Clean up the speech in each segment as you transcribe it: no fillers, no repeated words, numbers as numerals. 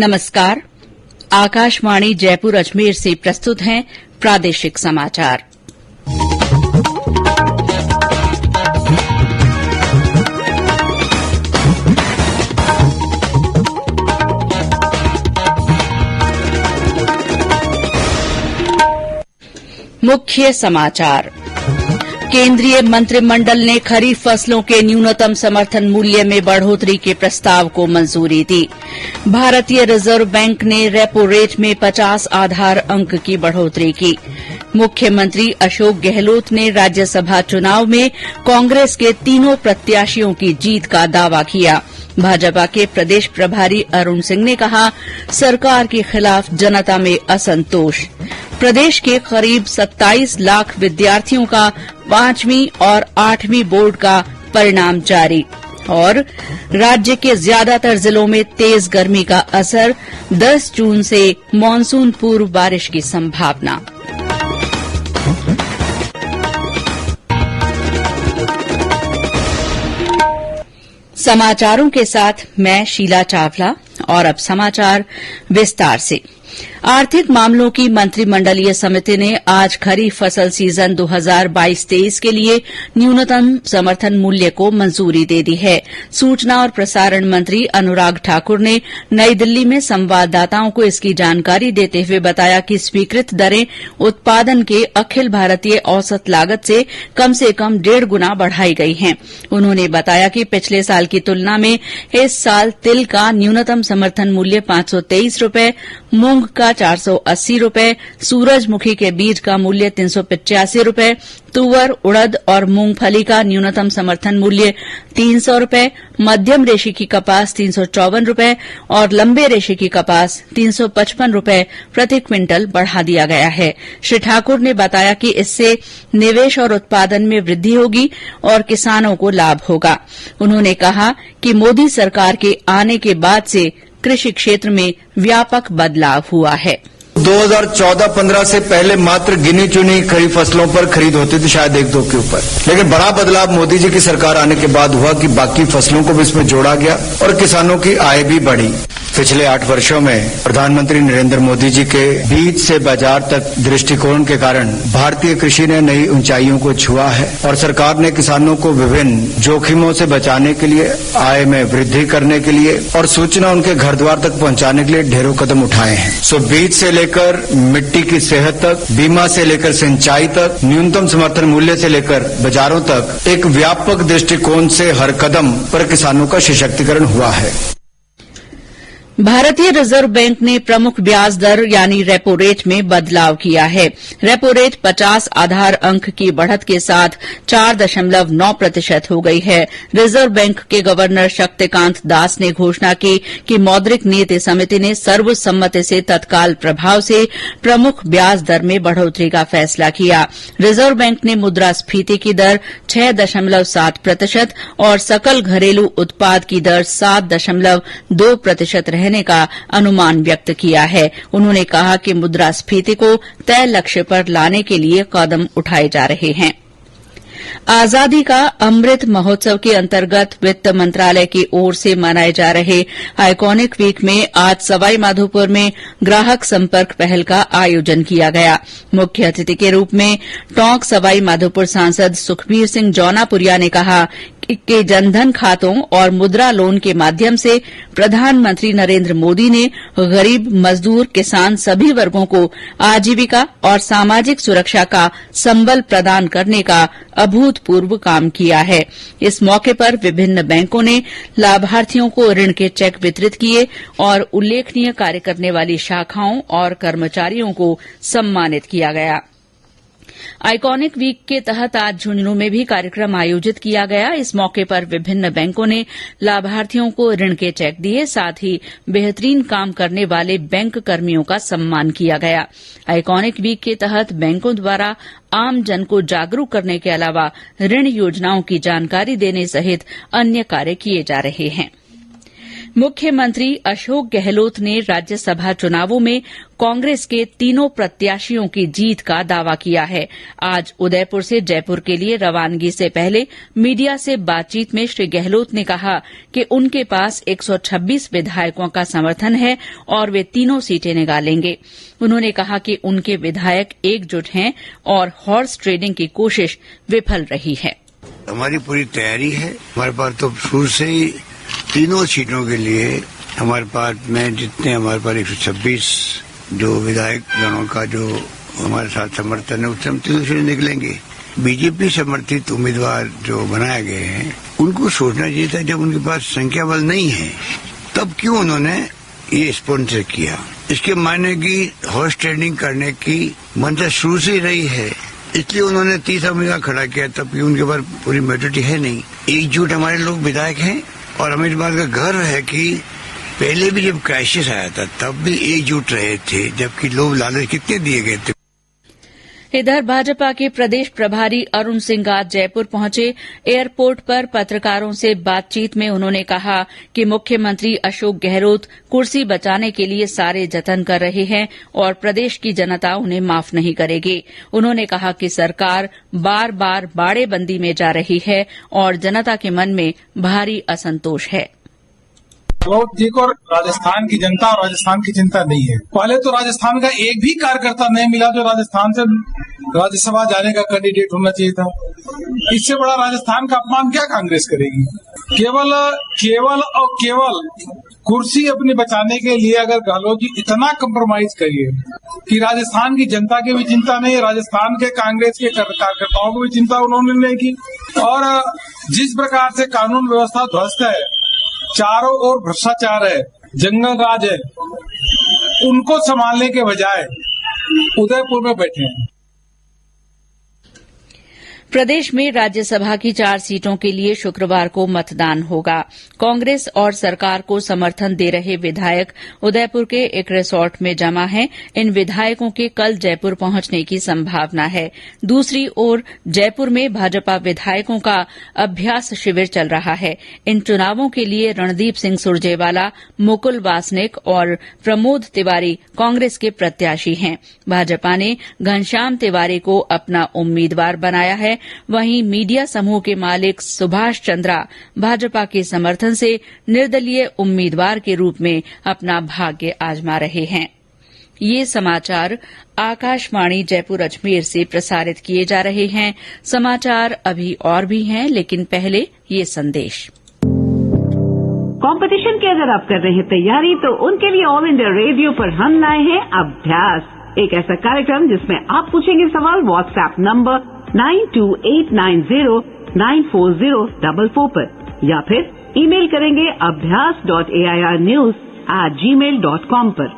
नमस्कार। आकाशवाणी जयपुर अजमेर से प्रस्तुत हैं प्रादेशिक समाचार। मुख्य समाचार। केंद्रीय मंत्रिमंडल ने खरीफ फसलों के न्यूनतम समर्थन मूल्य में बढ़ोतरी के प्रस्ताव को मंजूरी दी। भारतीय रिजर्व बैंक ने रेपो रेट में 50 आधार अंक की बढ़ोतरी की। मुख्यमंत्री अशोक गहलोत ने राज्यसभा चुनाव में कांग्रेस के तीनों प्रत्याशियों की जीत का दावा किया। भाजपा के प्रदेश प्रभारी अरुण सिंह ने कहा, सरकार के खिलाफ जनता में असंतोष। प्रदेश के करीब 27 लाख विद्यार्थियों का 5वीं और 8वीं बोर्ड का परिणाम जारी। और राज्य के ज्यादातर जिलों में तेज गर्मी का असर, 10 जून से मानसून पूर्व बारिश की संभावना। समाचारों के साथ मैं शीला चावला। और अब समाचार विस्तार से। आर्थिक मामलों की मंत्रिमंडलीय समिति ने आज खरीफ फसल सीजन 2022-23 के लिए न्यूनतम समर्थन मूल्य को मंजूरी दे दी है। सूचना और प्रसारण मंत्री अनुराग ठाकुर ने नई दिल्ली में संवाददाताओं को इसकी जानकारी देते हुए बताया कि स्वीकृत दरें उत्पादन के अखिल भारतीय औसत लागत से कम 1.5 गुना बढ़ाई गई हैं। उन्होंने बताया कि पिछले साल की तुलना में इस साल तिल का न्यूनतम समर्थन मूल्य 523 रूपये, मूंग का 480 रूपये, सूरजमुखी के बीज का मूल्य 385 रूपये, तुवर, उड़द और मूंगफली का न्यूनतम समर्थन मूल्य 300 रूपये, मध्यम रेशे की कपास 354 रूपये और लंबे रेशे की कपास 355 रूपये प्रति क्विंटल बढ़ा दिया गया है। श्री ठाकुर ने बताया कि इससे निवेश और उत्पादन में वृद्धि होगी और किसानों को लाभ होगा। उन्होंने कहा कि मोदी सरकार के आने के बाद से कृषि क्षेत्र में व्यापक बदलाव हुआ है। 2014-15 से पहले मात्र गिनी चुनी खरीफ फसलों पर खरीद होती थी, शायद 1-2 के ऊपर, लेकिन बड़ा बदलाव मोदी जी की सरकार आने के बाद हुआ कि बाकी फसलों को भी इसमें जोड़ा गया और किसानों की आय भी बढ़ी। पिछले 8 वर्षों में प्रधानमंत्री नरेंद्र मोदी जी के बीज से बाजार तक दृष्टिकोण के कारण भारतीय कृषि ने नई ऊंचाइयों को छुआ है और सरकार ने किसानों को विभिन्न जोखिमों से बचाने के लिए, आय में वृद्धि करने के लिए और सूचना उनके घर द्वार तक पहुंचाने के लिए ढेरों कदम उठाए हैं। बीज से लेकर मिट्टी की सेहत तक, बीमा से लेकर सिंचाई तक, न्यूनतम समर्थन मूल्य से लेकर बाजारों तक एक व्यापक दृष्टिकोण से हर कदम पर किसानों का सशक्तिकरण हुआ है। भारतीय रिजर्व बैंक ने प्रमुख ब्याज दर यानी रेपो रेट में बदलाव किया है। रेपो रेट 50 आधार अंक की बढ़त के साथ 4.9% हो गई है। रिजर्व बैंक के गवर्नर शक्तिकांत दास ने घोषणा की कि मौद्रिक नीति समिति ने सर्वसम्मति से तत्काल प्रभाव से प्रमुख ब्याज दर में बढ़ोतरी का फैसला किया। रिजर्व बैंक ने मुद्रास्फीति की दर 6.7% और सकल घरेलू उत्पाद की दर 7.2% रहने का अनुमान व्यक्त किया है। उन्होंने कहा कि मुद्रास्फीति को तय लक्ष्य पर लाने के लिए कदम उठाए जा रहे हैं। आजादी का अमृत महोत्सव के अंतर्गत वित्त मंत्रालय की ओर से मनाए जा रहे आइकॉनिक वीक में आज सवाईमाधोपुर में ग्राहक संपर्क पहल का आयोजन किया गया। मुख्य अतिथि के रूप में टोंक सवाईमाधोपुर सांसद सुखबीर सिंह जौनापुरिया ने कहा कि जनधन खातों और मुद्रा लोन के माध्यम से प्रधानमंत्री नरेंद्र मोदी ने गरीब, मजदूर, किसान सभी वर्गों को आजीविका और सामाजिक सुरक्षा का संबल प्रदान करने का अभूतपूर्व काम किया है। इस मौके पर विभिन्न बैंकों ने लाभार्थियों को ऋण के चेक वितरित किए और उल्लेखनीय कार्य करने वाली शाखाओं और कर्मचारियों को सम्मानित किया गया। आइकॉनिक वीक के तहत आज झुंझुनू में भी कार्यक्रम आयोजित किया गया। इस मौके पर विभिन्न बैंकों ने लाभार्थियों को ऋण के चेक दिए, साथ ही बेहतरीन काम करने वाले बैंक कर्मियों का सम्मान किया गया। आइकॉनिक वीक के तहत बैंकों द्वारा आम जन को जागरूक करने के अलावा ऋण योजनाओं की जानकारी देने सहित अन्य कार्य किए जा रहे हैं। मुख्यमंत्री अशोक गहलोत ने राज्यसभा चुनावों में कांग्रेस के तीनों प्रत्याशियों की जीत का दावा किया है। आज उदयपुर से जयपुर के लिए रवानगी से पहले मीडिया से बातचीत में श्री गहलोत ने कहा कि उनके पास 126 विधायकों का समर्थन है और वे तीनों सीटें निकालेंगे। उन्होंने कहा कि उनके विधायक एकजुट हैं और हॉर्स ट्रेडिंग की कोशिश विफल रही है। हमारी पूरी तैयारी है। हमारे पास तो शुरू से ही तीनों सीटों के लिए हमारे पास में जितने हमारे पास 126 जो विधायक जनों का जो हमारे साथ समर्थन है उससे हम तीनों सीटें निकलेंगे। बीजेपी समर्थित उम्मीदवार जो बनाए गए हैं उनको सोचना चाहिए था, जब उनके पास संख्या बल नहीं है तब क्यों उन्होंने ये स्पॉन्सर किया। इसके मायने की हॉर्स ट्रेडिंग करने की मंशा शुरू से ही रही है, इसलिए उन्होंने तीसरा उम्मीदवार खड़ा किया, तब उनके पास पूरी मेजोरिटी है नहीं। एकजुट हमारे लोग विधायक हैं और हमें इस बात का गर्व है कि पहले भी जब क्राइसिस आया था तब भी एकजुट रहे थे, जबकि लोग लालच कितने दिए गए थे। इधर भाजपा के प्रदेश प्रभारी अरुण सिंह आज जयपुर पहुंचे। एयरपोर्ट पर पत्रकारों से बातचीत में उन्होंने कहा कि मुख्यमंत्री अशोक गहलोत कुर्सी बचाने के लिए सारे जतन कर रहे हैं और प्रदेश की जनता उन्हें माफ नहीं करेगी। उन्होंने कहा कि सरकार बार बार बाड़ेबंदी में जा रही है और जनता के मन में भारी असंतोष है। गहलोत जी को राजस्थान की जनता और राजस्थान की चिंता नहीं है। पहले तो राजस्थान का एक भी कार्यकर्ता नहीं मिला जो राजस्थान से राज्यसभा जाने का कैंडिडेट होना चाहिए था। इससे बड़ा राजस्थान का अपमान क्या कांग्रेस करेगी। केवल कुर्सी अपनी बचाने के लिए अगर गहलोत जी इतना कंप्रोमाइज करिए कि राजस्थान की जनता की भी चिंता नहीं है, राजस्थान के कांग्रेस के कार्यकर्ताओं की भी चिंता उन्होंने नहीं की, और जिस प्रकार से कानून व्यवस्था ध्वस्त है, चारों ओर भ्रष्टाचार है, जंगल राज है, उनको संभालने के बजाय उदयपुर में बैठे हैं। प्रदेश में राज्यसभा की 4 सीटों के लिए शुक्रवार को मतदान होगा। कांग्रेस और सरकार को समर्थन दे रहे विधायक उदयपुर के एक रिसोर्ट में जमा हैं। इन विधायकों के कल जयपुर पहुंचने की संभावना है। दूसरी ओर जयपुर में भाजपा विधायकों का अभ्यास शिविर चल रहा है। इन चुनावों के लिए रणदीप सिंह सुरजेवाला, मुकुल वासनिक और प्रमोद तिवारी कांग्रेस के प्रत्याशी हैं। भाजपा ने घनश्याम तिवारी को अपना उम्मीदवार बनाया है। वहीं मीडिया समूह के मालिक सुभाष चंद्रा भाजपा के समर्थन से निर्दलीय उम्मीदवार के रूप में अपना भाग्य आजमा रहे हैं। ये समाचार आकाशवाणी जयपुर अजमेर से प्रसारित किए जा रहे हैं। समाचार अभी और भी हैं, लेकिन पहले ये संदेश। कंपटीशन की अगर आप कर रहे हैं तैयारी, तो उनके लिए ऑल इंडिया रेडियो पर हम लाए हैं अभ्यास, एक ऐसा कार्यक्रम जिसमें आप पूछेंगे सवाल व्हाट्सएप नंबर 9289094044 पर, या फिर ईमेल करेंगे abhyas.airnews@gmail.com पर,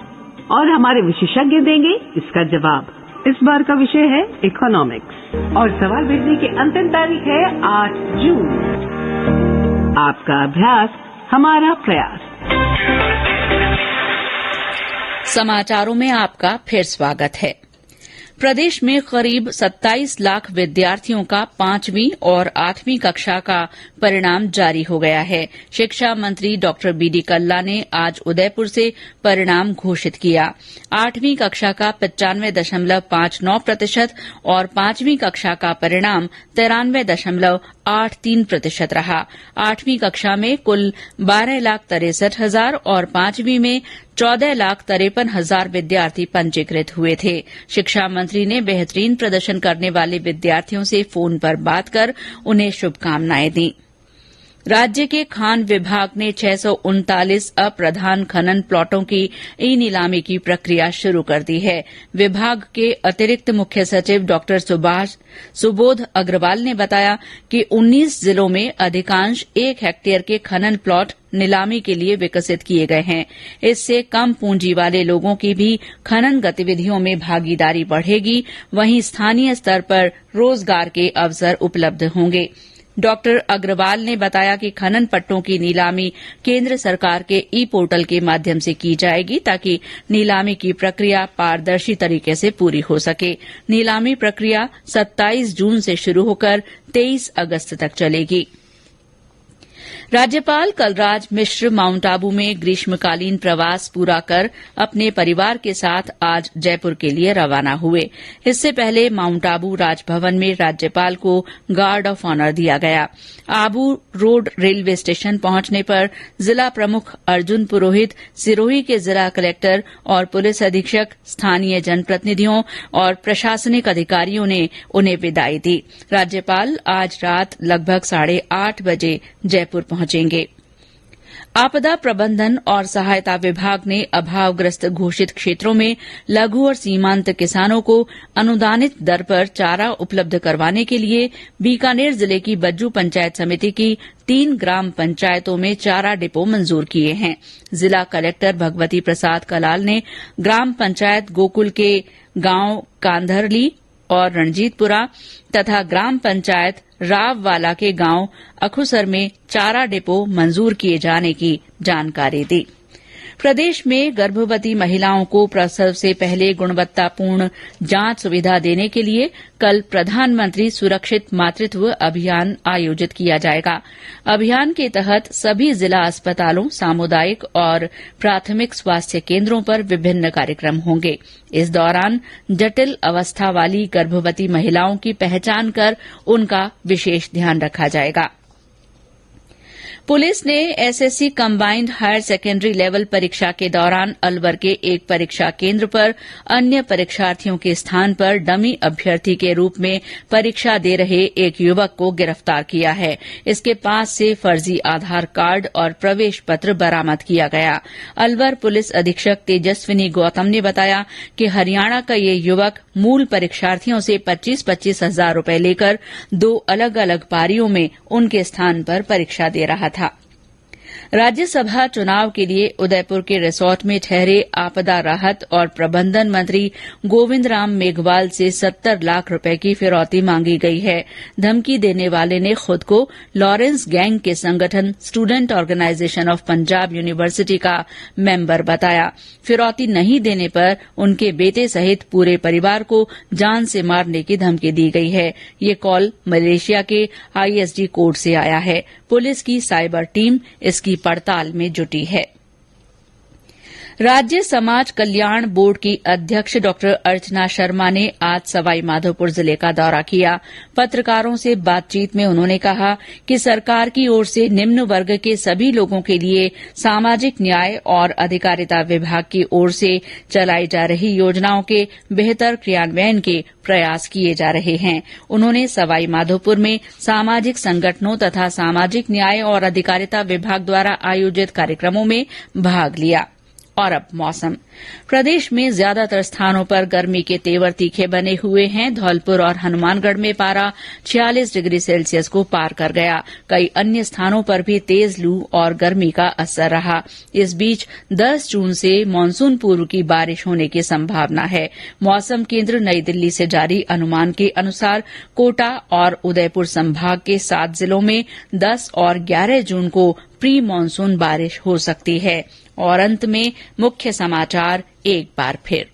और हमारे विशेषज्ञ देंगे इसका जवाब। इस बार का विषय है इकोनॉमिक्स और सवाल भेजने की अंतिम तारीख है 8 जून। आपका अभ्यास हमारा प्रयास। समाचारों में आपका फिर स्वागत है। प्रदेश में करीब 27 लाख विद्यार्थियों का 5वीं और 8वीं कक्षा का परिणाम जारी हो गया है। शिक्षा मंत्री डॉक्टर बीडी कल्ला ने आज उदयपुर से परिणाम घोषित किया। 8वीं कक्षा का 95.59% और 5वीं कक्षा का परिणाम 93.83% रहा। 8वीं कक्षा में कुल 12,63,000 और 5वीं में 14,53,000 विद्यार्थी पंजीकृत हुए थे। शिक्षा मंत्री ने बेहतरीन प्रदर्शन करने वाले विद्यार्थियों से फोन पर बात कर उन्हें शुभकामनाएं दी। राज्य के खान विभाग ने 639 अप्रधान खनन प्लॉटों की ई नीलामी की प्रक्रिया शुरू कर दी है। विभाग के अतिरिक्त मुख्य सचिव डॉक्टर सुबोध अग्रवाल ने बताया कि 19 जिलों में अधिकांश 1 हेक्टेयर के खनन प्लॉट नीलामी के लिए विकसित किए गए हैं। इससे कम पूंजी वाले लोगों की भी खनन गतिविधियों में भागीदारी बढ़ेगी, वहीं स्थानीय स्तर पर रोजगार के अवसर उपलब्ध होंगे। डॉक्टर अग्रवाल ने बताया कि खनन पट्टों की नीलामी केंद्र सरकार के ई पोर्टल के माध्यम से की जाएगी, ताकि नीलामी की प्रक्रिया पारदर्शी तरीके से पूरी हो सके। नीलामी प्रक्रिया 27 जून से शुरू होकर 23 अगस्त तक चलेगी। राज्यपाल कलराज मिश्र माउंट आबू में ग्रीष्मकालीन प्रवास पूरा कर अपने परिवार के साथ आज जयपुर के लिए रवाना हुए। इससे पहले माउंट आबू राजभवन में राज्यपाल को गार्ड ऑफ ऑनर दिया गया। आबू रोड रेलवे स्टेशन पहुंचने पर जिला प्रमुख अर्जुन पुरोहित, सिरोही के जिला कलेक्टर और पुलिस अधीक्षक, स्थानीय जनप्रतिनिधियों और प्रशासनिक अधिकारियों ने उन्हें विदाई दी। राज्यपाल आज रात लगभग 8:30 बजे जयपुर पहुंचेंगे। आपदा प्रबंधन और सहायता विभाग ने अभावग्रस्त घोषित क्षेत्रों में लघु और सीमांत किसानों को अनुदानित दर पर चारा उपलब्ध करवाने के लिए बीकानेर जिले की बज्जू पंचायत समिति की 3 ग्राम पंचायतों में चारा डिपो मंजूर किए हैं। जिला कलेक्टर भगवती प्रसाद कलाल ने ग्राम पंचायत गोकुल के गांव कांधरली और रणजीतपुरा तथा ग्राम पंचायत राववाला के गांव अखुसर में चारा डिपो मंजूर किए जाने की जानकारी दी। प्रदेश में गर्भवती महिलाओं को प्रसव से पहले गुणवत्तापूर्ण जांच सुविधा देने के लिए कल प्रधानमंत्री सुरक्षित मातृत्व अभियान आयोजित किया जाएगा। अभियान के तहत सभी जिला अस्पतालों, सामुदायिक और प्राथमिक स्वास्थ्य केन्द्रों पर विभिन्न कार्यक्रम होंगे। इस दौरान जटिल अवस्था वाली गर्भवती महिलाओं की पहचान कर उनका विशेष ध्यान रखा जाएगा। पुलिस ने SSC combined higher secondary level परीक्षा के दौरान अलवर के एक परीक्षा केन्द्र पर अन्य परीक्षार्थियों के स्थान पर डमी अभ्यर्थी के रूप में परीक्षा दे रहे एक युवक को गिरफ्तार किया है। इसके पास से फर्जी आधार कार्ड और प्रवेश पत्र बरामद किया गया। अलवर पुलिस अधीक्षक तेजस्विनी गौतम ने बताया कि हरियाणा का ये युवक मूल परीक्षार्थियों से 25-25 हजार रूपये लेकर 2 अलग अलग पारियों में उनके स्थान पर परीक्षा दे रहा था। राज्यसभा चुनाव के लिए उदयपुर के रिसोर्ट में ठहरे आपदा राहत और प्रबंधन मंत्री गोविंद राम मेघवाल से 70 लाख रुपए की फिरौती मांगी गई है। धमकी देने वाले ने खुद को लॉरेंस गैंग के संगठन student organisation of Punjab university का मेंबर बताया। फिरौती नहीं देने पर उनके बेटे सहित पूरे परिवार को जान से मारने की धमकी दी गई है। ये कॉल मलेशिया के आईएसडी कोर्ट से आया है। पुलिस की साइबर टीम इसकी पड़ताल में जुटी है। राज्य समाज कल्याण बोर्ड की अध्यक्ष डॉ अर्चना शर्मा ने आज सवाईमाधोपुर जिले का दौरा किया। पत्रकारों से बातचीत में उन्होंने कहा कि सरकार की ओर से निम्न वर्ग के सभी लोगों के लिए सामाजिक न्याय और अधिकारिता विभाग की ओर से चलाई जा रही योजनाओं के बेहतर क्रियान्वयन के प्रयास किए जा रहे हैं। उन्होंने सवाईमाधोपुर में सामाजिक संगठनों तथा सामाजिक न्याय और अधिकारिता विभाग द्वारा आयोजित कार्यक्रमों में भाग लिया। और अब मौसम। प्रदेश में ज्यादातर स्थानों पर गर्मी के तेवर तीखे बने हुए हैं। धौलपुर और हनुमानगढ़ में पारा 46 डिग्री सेल्सियस को पार कर गया। कई अन्य स्थानों पर भी तेज लू और गर्मी का असर रहा। इस बीच 10 जून से मानसून पूर्व की बारिश होने की संभावना है। मौसम केंद्र नई दिल्ली से जारी अनुमान के अनुसार कोटा और उदयपुर संभाग के 7 जिलों में 10 और 11 जून को प्री मानसून बारिश हो सकती है। और अंत में मुख्य समाचार एक बार फिर।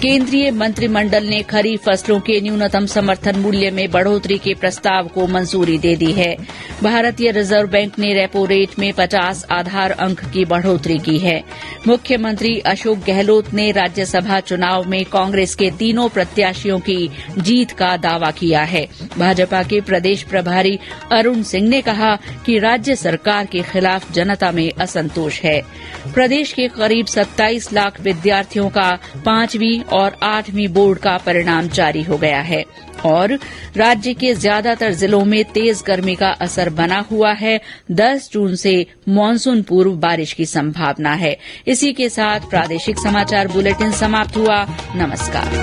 केंद्रीय मंत्रिमंडल ने खरीफ फसलों के न्यूनतम समर्थन मूल्य में बढ़ोतरी के प्रस्ताव को मंजूरी दे दी है। भारतीय रिजर्व बैंक ने रेपो रेट में 50 आधार अंक की बढ़ोतरी की है। मुख्यमंत्री अशोक गहलोत ने राज्यसभा चुनाव में कांग्रेस के तीनों प्रत्याशियों की जीत का दावा किया है। भाजपा के प्रदेश प्रभारी अरुण सिंह ने कहा कि राज्य सरकार के खिलाफ जनता में असंतोष है। प्रदेश के करीब 27 लाख विद्यार्थियों का 5वीं और 8वीं बोर्ड का परिणाम जारी हो गया है। और राज्य के ज्यादातर जिलों में तेज गर्मी का असर बना हुआ है। 10 जून से मानसून पूर्व बारिश की संभावना है। इसी के साथ प्रादेशिक समाचार बुलेटिन समाप्त हुआ। नमस्कार।